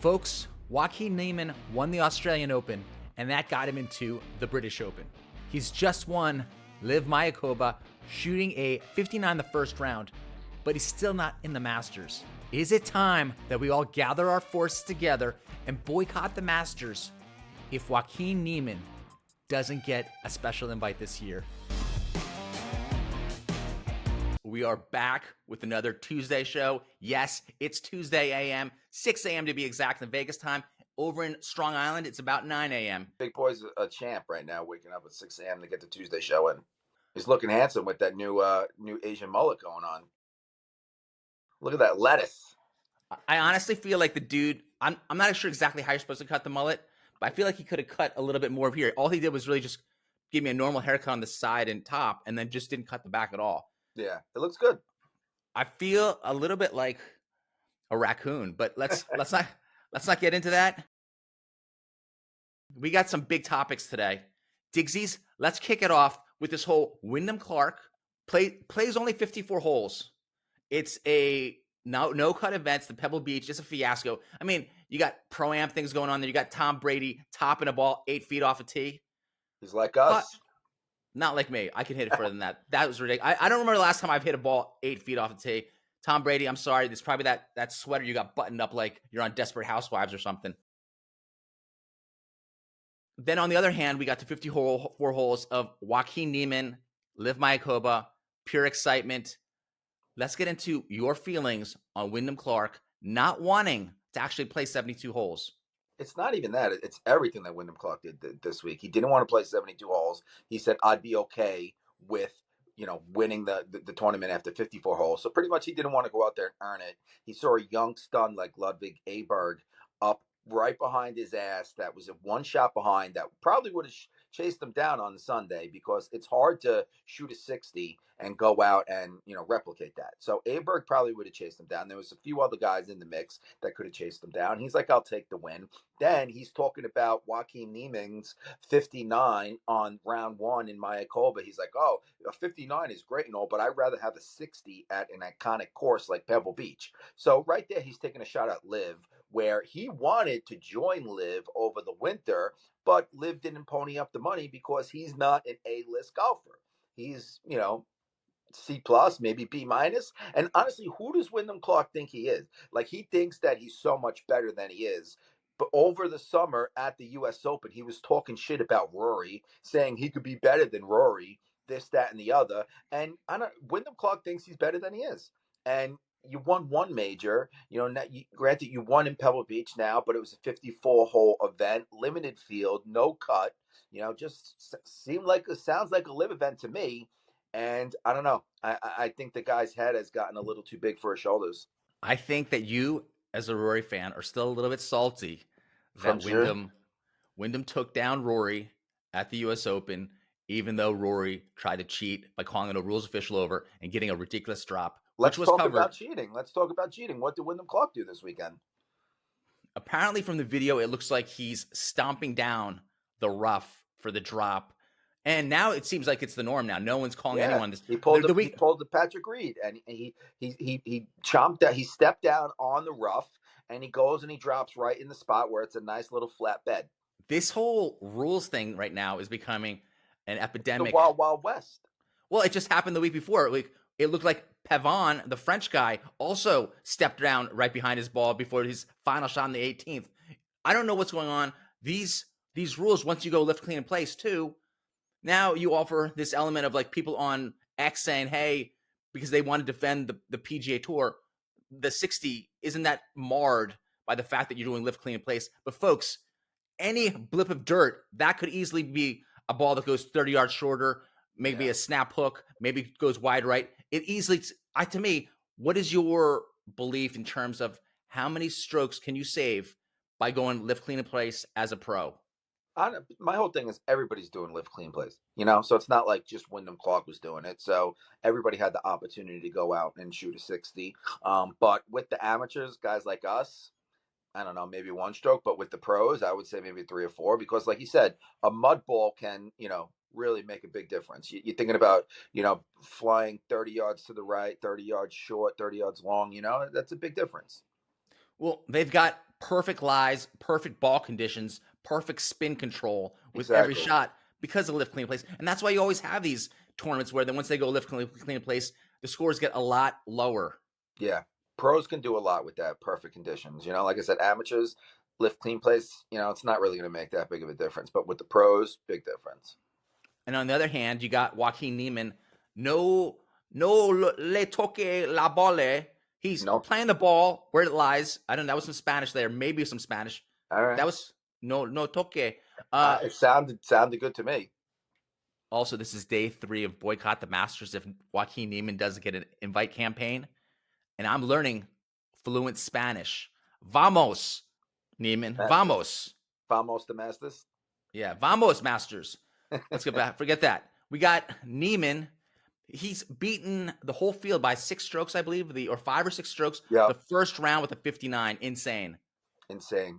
Folks, Joaquin Niemann won the Australian Open, and that got him into the British Open. He's just won LIV Mayakoba, shooting a 59 the first round, but he's still not in the Masters. Is it time that we all gather our forces together and boycott the Masters if Joaquin Niemann doesn't get a special invite this year? We are back with another Tuesday show. Yes, it's Tuesday a.m., 6 a.m. to be exact in Vegas time. Over in Strong Island, it's about 9 a.m. Big Boy's a champ right now, waking up at 6 a.m. to get the Tuesday show in. He's looking handsome with that new Asian mullet going on. Look at that lettuce. I honestly feel like the dude, I'm not sure exactly how you're supposed to cut the mullet, but I feel like he could have cut a little bit more of here. All he did was really just give me a normal haircut on the side and top, and then just didn't cut the back at all. Yeah, it looks good. I feel a little bit like a raccoon, but let's not get into that. We got some big topics today. Digsies, let's kick it off with this whole Wyndham Clark plays only 54 holes. It's a no cut events, the Pebble Beach, just a fiasco. I mean, you got pro-am things going on there. You got Tom Brady topping a ball 8 feet off a tee. He's like us. But not like me. I can hit it further than that. That was ridiculous. I don't remember the last time I've hit a ball 8 feet off a tee. Tom Brady, I'm sorry. It's probably that sweater you got buttoned up like you're on Desperate Housewives or something. Then on the other hand, we got the 54 holes of Joaquin Niemann, LIV Mayakoba, pure excitement. Let's get into your feelings on Wyndham Clark not wanting to actually play 72 holes. It's not even that. It's everything that Wyndham Clark did this week. He didn't want to play 72 holes. He said, I'd be okay with, winning the tournament after 54 holes. So pretty much he didn't want to go out there and earn it. He saw a young stun like Ludwig Aberg up right behind his ass. That was a one shot behind that probably would have chased him down on Sunday, because it's hard to shoot a 60 and go out and replicate that. So Aberg probably would have chased him down. There was a few other guys in the mix that could have chased him down. He's like, I'll take the win. Then he's talking about Joaquin Niemann's 59 on round one in Mayakoba. He's like, oh, a 59 is great and all, but I'd rather have a 60 at an iconic course like Pebble Beach. So right there, he's taking a shot at LIV, where he wanted to join LIV over the winter, but LIV didn't pony up the money because he's not an A-list golfer. He's, C plus, maybe B minus. And honestly, who does Wyndham Clark think he is? Like, he thinks that he's so much better than he is. But over the summer at the U.S. Open, he was talking shit about Rory, saying he could be better than Rory, this, that, and the other. And Wyndham Clark thinks he's better than he is. And you won one major, granted you won in Pebble Beach now, but it was a 54-hole event, limited field, no cut, just sounds like a LIV event to me. And I don't know. I think the guy's head has gotten a little too big for his shoulders. I think that you, as a Rory fan, are still a little bit salty that Wyndham took down Rory at the U.S. Open, even though Rory tried to cheat by calling a rules official over and getting a ridiculous drop. Let's talk about cheating. What did Wyndham Clark do this weekend? Apparently, from the video, it looks like he's stomping down the rough for the drop. And now it seems like it's the norm now. No one's calling anyone this. He pulled the Patrick Reed, and he chomped down. He stepped down on the rough, and he goes and he drops right in the spot where it's a nice little flat bed. This whole rules thing right now is becoming an epidemic. The Wild West. Well, it just happened the week before. It looked like Pavon, the French guy, also stepped down right behind his ball before his final shot on the 18th. I don't know what's going on. These rules, once you go lift, clean, and place too, now you offer this element of like people on X saying, hey, because they want to defend the PGA Tour, the 60, isn't that marred by the fact that you're doing lift, clean, and place? But folks, any blip of dirt, that could easily be a ball that goes 30 yards shorter, maybe a snap hook, maybe goes wide right. It easily, to me, what is your belief in terms of how many strokes can you save by going lift, clean, and place as a pro? My whole thing is everybody's doing lift, clean, place, so it's not like just Wyndham Clark was doing it. So everybody had the opportunity to go out and shoot a 60. But with the amateurs, guys like us, I don't know, maybe one stroke, but with the pros, I would say maybe 3 or 4, because like you said, a mud ball can, really make a big difference. You're thinking about, flying 30 yards to the right, 30 yards short, 30 yards long, that's a big difference. Well, they've got perfect lies, perfect ball conditions, perfect spin control with every Exactly. shot because of lift clean place. And that's why you always have these tournaments where then once they go lift clean place, the scores get a lot lower. Yeah. Pros can do a lot with that perfect conditions. Like I said, amateurs lift clean place, it's not really going to make that big of a difference. But with the pros, big difference. And on the other hand, you got Joaquin Niemann. No, no le toque la bolle. He's No. playing the ball where it lies. I don't know. That was some Spanish there. Maybe some Spanish. All right. That was no toque. It sounded good to me. Also, this is day 3 of Boycott the Masters if Joaquin Niemann doesn't get an invite campaign. And I'm learning fluent Spanish. Vamos, Niemann. Masters. Vamos. Vamos the Masters. Yeah, vamos, Masters. Let's get back. Forget that. We got Niemann. He's beaten the whole field by 6 strokes, I believe, or 5 or 6 strokes. Yeah. The first round with a 59. Insane.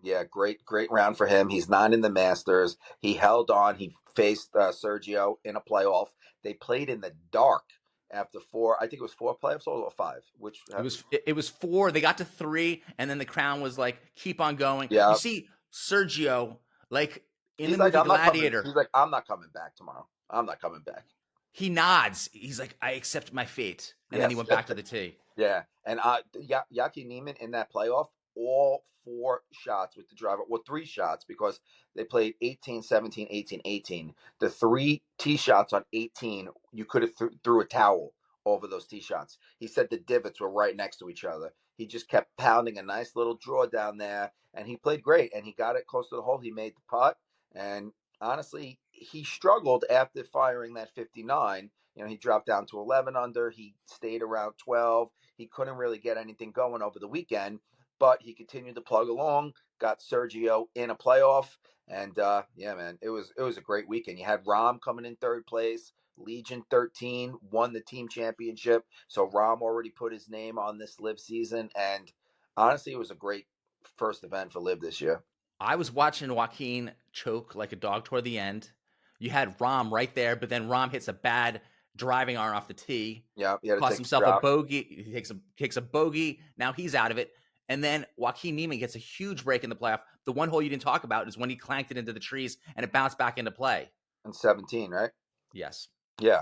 Yeah, great round for him. He's not in the Masters. He held on. He faced Sergio in a playoff. They played in the dark after 4. I think it was 4 playoffs or 5. Which it was 4. They got to 3, and then the crown was like, keep on going. Yeah. You see Sergio like in he's the movie like, Gladiator. He's like, I'm not coming back tomorrow. I'm not coming back. He nods. He's like, I accept my fate, and then he went back to the tee. Yeah, and Joaquin Niemann in that playoff, all 4 shots with the driver, well, 3 shots because they played 18, 17, 18, 18. The 3 tee shots on 18, you could have threw a towel over those tee shots. He said the divots were right next to each other. He just kept pounding a nice little draw down there, and he played great, and he got it close to the hole. He made the putt, and honestly, he struggled after firing that 59. He dropped down to 11 under. He stayed around 12. He couldn't really get anything going over the weekend, but he continued to plug along, got Sergio in a playoff, and yeah, man, it was a great weekend. You had Rahm coming in 3rd place, Legion 13, won the team championship, so Rahm already put his name on this LIV season, and honestly, it was a great first event for LIV this year. I was watching Joaquin choke like a dog toward the end. You had Rahm right there, but then Rahm hits a bad driving iron off the tee. Yeah, costs himself a bogey. He kicks a bogey. Now he's out of it. And then Joaquin Niemann gets a huge break in the playoff. The one hole you didn't talk about is when he clanked it into the trees and it bounced back into play. In 17, right? Yes. Yeah.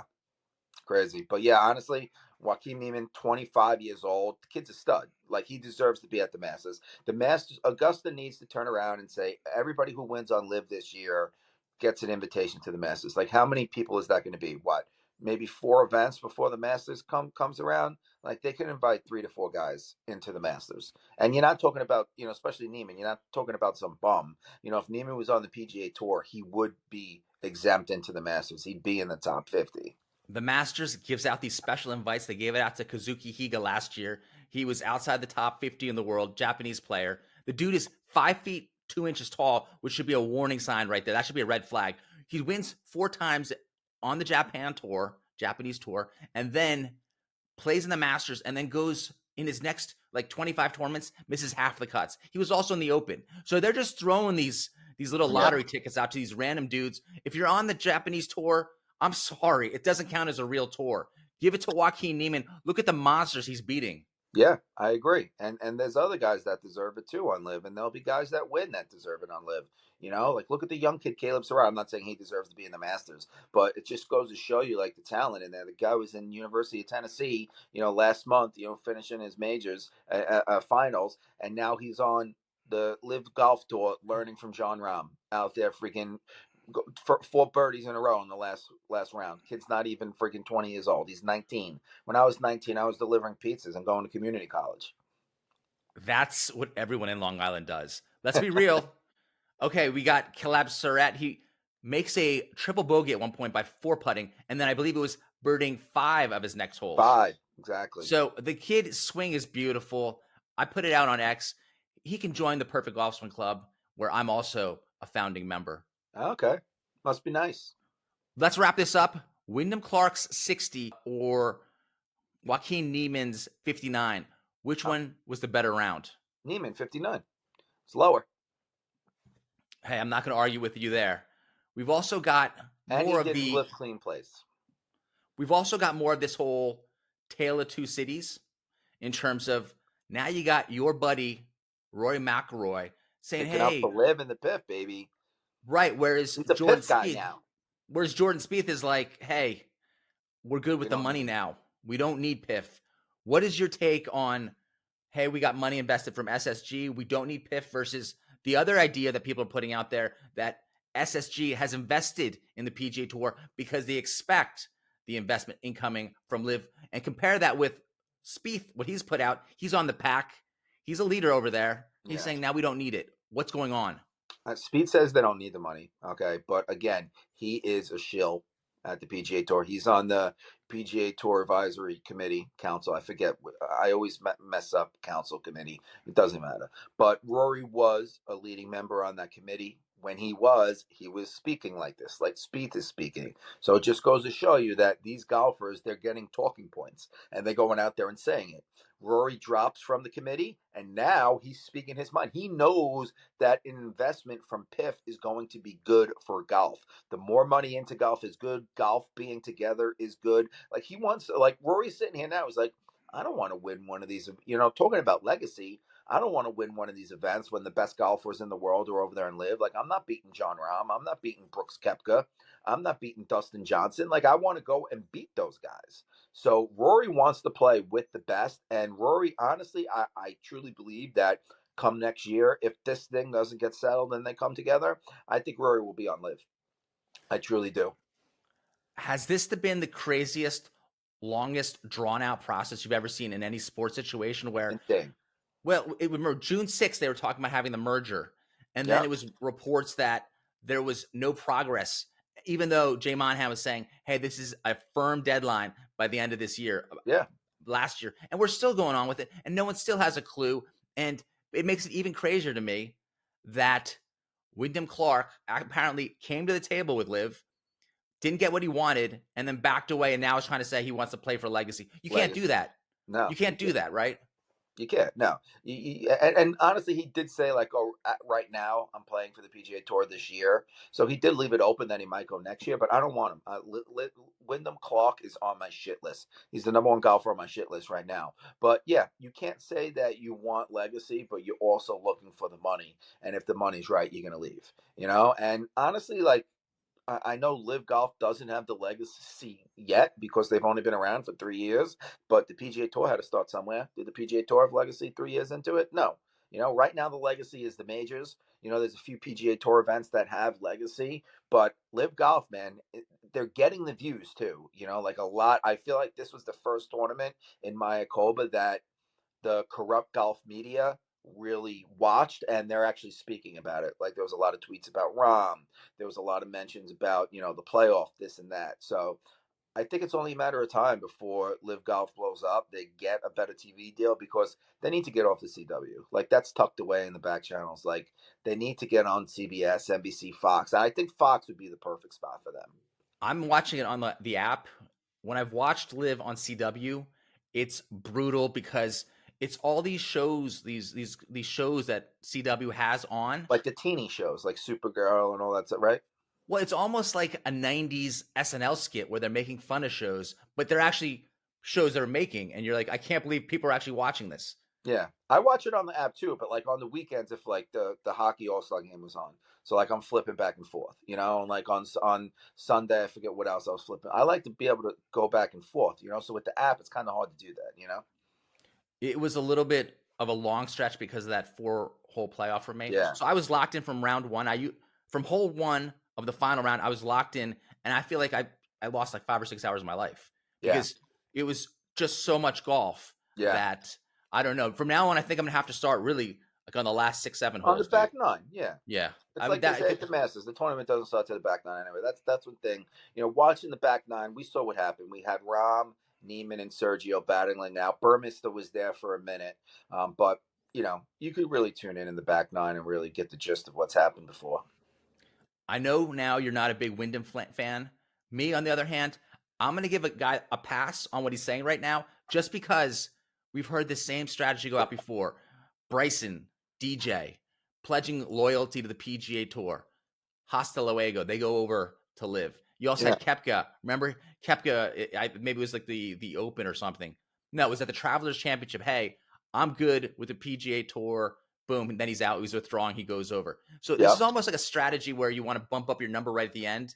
Crazy. But yeah, honestly, Joaquin Niemann, 25 years old. The kid's a stud. Like, he deserves to be at the Masters. The Masters, Augusta needs to turn around and say, everybody who wins on LIV this year gets an invitation to the Masters. Like, how many people is that going to be? What? Maybe 4 events before the Masters comes around? Like, they can invite 3 to 4 guys into the Masters. And you're not talking about, especially Niemann, you're not talking about some bum. If Niemann was on the PGA Tour, he would be exempt into the Masters. He'd be in the top 50. The Masters gives out these special invites. They gave it out to Kazuki Higa last year. He was outside the top 50 in the world, Japanese player. The dude is 5 feet 2 inches tall, which should be a warning sign right there. That should be a red flag. He wins 4 times on the Japanese tour, and then plays in the Masters, and then goes in his next 25 tournaments, misses half the cuts. He was also in the Open. So they're just throwing these little lottery tickets out to these random dudes. If you're on the Japanese tour, I'm sorry, it doesn't count as a real tour. Give it to Joaquin Niemann. Look at the monsters he's beating. Yeah, I agree. And there's other guys that deserve it too on LIV, and there'll be guys that win that deserve it on LIV. Like, look at the young kid Caleb Serrano. I'm not saying he deserves to be in the Masters, but it just goes to show you the talent in there. The guy was in University of Tennessee, last month, finishing his majors finals, and now he's on the LIV Golf Tour, learning from John Rahm out there, freaking 4 birdies in a row in the last round. Kid's not even freaking 20 years old. He's 19. When I was 19, I was delivering pizzas and going to community college. That's what everyone in Long Island does. Let's be real. Okay, we got Caleb Surratt. He makes a triple bogey at one point by 4 putting, and then I believe it was birding 5 of his next holes. 5, exactly. So the kid's swing is beautiful. I put it out on X. He can join the Perfect Golf Swing Club, where I'm also a founding member. Okay. Must be nice. Let's wrap this up. Wyndham Clark's 60 or Joaquin Niemann's 59. Which one was the better round? Niemann, 59. It's lower. Hey, I'm not going to argue with you there. We've also got more of the lift clean place. We've also got more of this whole tale of 2 cities in terms of now you got your buddy Rory McIlroy saying, Picking up the "Hey, live in the PIF, baby. right." Whereas He's a PIF guy now. Jordan Spieth is like, "Hey, we're good We with the don't money need it. now. We don't need PIF." What is your take on, hey, we got money invested from SSG. We don't need PIF versus the other idea that people are putting out there that SSG has invested in the PGA Tour because they expect the investment incoming from LIV, and compare that with Spieth, what he's put out. He's on the pack. He's a leader over there. He's Yeah. saying now we don't need it. What's going on? Speed says they don't need the money. Okay. But again, he is a shill at the PGA Tour. He's on the PGA Tour Advisory Committee Council. I forget. I always mess up council committee. It doesn't matter. But Rory was a leading member on that committee. When he was speaking like this, like Spieth is speaking. So it just goes to show you that these golfers, they're getting talking points and they're going out there and saying it. Rory drops from the committee and now he's speaking his mind. He knows that an investment from PIF is going to be good for golf. The more money into golf is good. Golf being together is good. Like he wants, like Rory's sitting here now. He's like, I don't want to win one of these. Talking about legacy, I don't want to win one of these events when the best golfers in the world are over there and live. Like I'm not beating John Rahm. I'm not beating Brooks Koepka. I'm not beating Dustin Johnson. Like I want to go and beat those guys. So Rory wants to play with the best. And Rory, honestly, I truly believe that come next year, if this thing doesn't get settled and they come together, I think Rory will be on live. I truly do. Has this been the craziest, longest drawn out process you've ever seen in any sports situation where, Insane. well, remember June 6th, they were talking about having the merger. And then Yeah. it was reports that there was no progress, even though Jay Monahan was saying, hey, this is a firm deadline by the end of this year, Yeah. last year. And we're still going on with it. And no one still has a clue. And it makes it even crazier to me that Wyndham Clark apparently came to the table with Liv, didn't get what he wanted, and then backed away, and now is trying to say he wants to play for legacy. You can't do Legacy. that. No, You can't do that, right? You can't. No. And honestly, he did say, like, oh, right now I'm playing for the PGA Tour this year. So he did leave it open that he might go next year, but I don't want him. Wyndham Clark is on my shit list. He's the number one golfer on my shit list right now. But yeah, you can't say that you want legacy, but you're also looking for the money. And if the money's right, you're going to leave, And honestly, like, I know Live Golf doesn't have the legacy yet because they've only been around for 3 years, but the PGA Tour had to start somewhere. Did the PGA Tour have legacy 3 years into it? No. Right now the legacy is the majors. There's a few PGA Tour events that have legacy, but Live Golf, man, they're getting the views too. Like a lot. I feel like this was the first tournament in Mayakoba that the corrupt golf media really watched and they're actually speaking about it. Like there was a lot of tweets about Rom. There was a lot of mentions about, the playoff, this and that. So I think it's only a matter of time before Live Golf blows up. They get a better TV deal because they need to get off the CW. Like that's tucked away in the back channels. Like they need to get on CBS, NBC, Fox. And I think Fox would be the perfect spot for them. I'm watching it on the app. When I've watched Live on CW, it's brutal because it's all these shows, these shows that CW has on. Like the teeny shows, like Supergirl and all that stuff, right? Well, it's almost like a 90s SNL skit where they're making fun of shows, but they're actually shows they're making. And you're like, I can't believe people are actually watching this. Yeah, I watch it on the app too, but like on the weekends, if like the hockey All Star game was on, so like I'm flipping back and forth, and like on Sunday, I forget what else I was flipping. I like to be able to go back and forth, So with the app, it's kind of hard to do that. It was a little bit of a long stretch because of that 4-hole playoff for me. Yeah. So I was locked in from round one. From hole one of the final round, I was locked in, and I feel like I lost like 5 or 6 hours of my life because it was just so much golf that I don't know. From now on, I think I'm gonna have to start really like on the last 6, 7 holes. On the back nine, yeah. Yeah. It's like they say at the Masters. The tournament doesn't start to the back nine anyway. That's one thing. Watching the back nine, we saw what happened. We had Rahm, Niemann, and Sergio battling out. Burmester was there for a minute, but you could really tune in the back nine and really get the gist of what's happened before. I know now you're not a big Wyndham fan. Me, on the other hand, I'm going to give a guy a pass on what he's saying right now, just because we've heard the same strategy go out before. Bryson, DJ, pledging loyalty to the PGA Tour. Hasta luego. They go over to Live. You also had Koepka. Remember Koepka? Maybe it was like the Open or something. No, it was at the Travelers Championship. Hey, I'm good with the PGA Tour boom, and then he's out. He's withdrawing. He goes over. So this is Yep. almost like a strategy where you want to bump up your number right at the end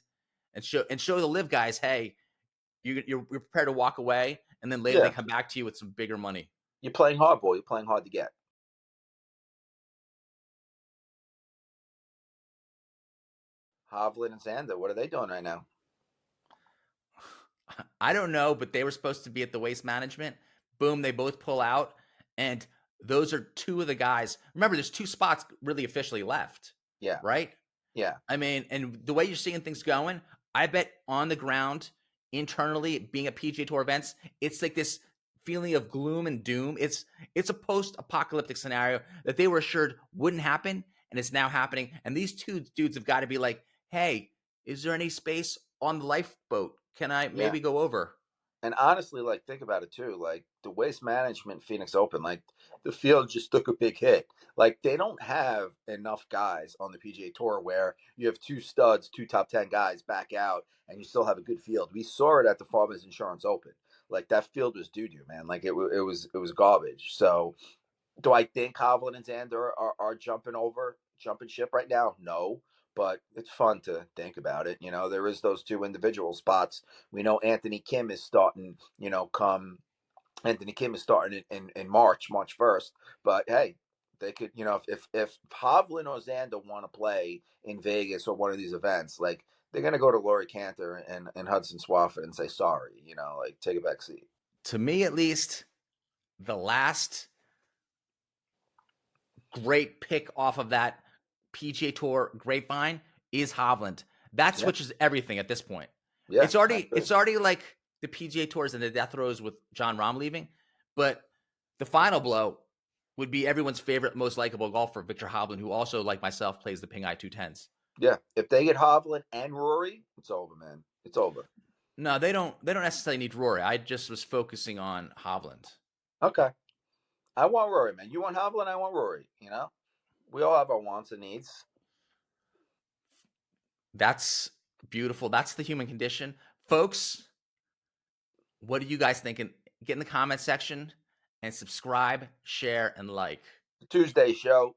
and show the live guys, hey, you're prepared to walk away, and then later they Yeah. come back to you with some bigger money. You're playing hardball. You're playing hard to get. Hovland and Xander, what are they doing right now? I don't know, but they were supposed to be at the Waste Management. Boom, they both pull out, and those are two of the guys. Remember, there's two spots really officially left, Yeah. right? Yeah. I mean, and the way you're seeing things going, I bet on the ground, internally, being at PGA Tour events, it's like this feeling of gloom and doom. It's a post-apocalyptic scenario that they were assured wouldn't happen, and it's now happening. And these two dudes have got to be like, hey, is there any space on the lifeboat? Can I Yeah. maybe go over? And honestly, like, think about it too. Like, the Waste Management Phoenix Open, like, the field just took a big hit. Like, they don't have enough guys on the PGA Tour where you have two studs, two top 10 guys back out, and you still have a good field. We saw it at the Farmers Insurance Open. Like, that field was doo-doo, man. Like, it was garbage. So, do I think Hovland and Xander are jumping ship right now? No, but it's fun to think about it. There is those two individual spots. We know Anthony Kim is starting. Come Anthony Kim is starting in March 1st. But hey, they could. If Hovland or Xander want to play in Vegas or one of these events, like, they're gonna go to Laurie Cantor and Hudson Swafford and say sorry. Like, take a back seat. To me, at least, the last great pick off of that PGA Tour grapevine is Hovland. That Yeah, switches everything at this point. yeah, It's I already agree. it's already like the PGA Tours and the death throes with John Rahm leaving, but the final blow would be everyone's favorite, most likable golfer, Victor Hovland, who also, like myself, plays the Ping Eye 210s. Yeah, if they get Hovland and Rory, it's over, man. It's over. No, they don't. They don't necessarily need Rory. I just was focusing on Hovland. Okay, I want Rory, man. You want Hovland, I want Rory. We all have our wants and needs. That's beautiful. That's the human condition, folks. What are you guys thinking? Get in the comment section and subscribe, share, and like. The Tuesday show.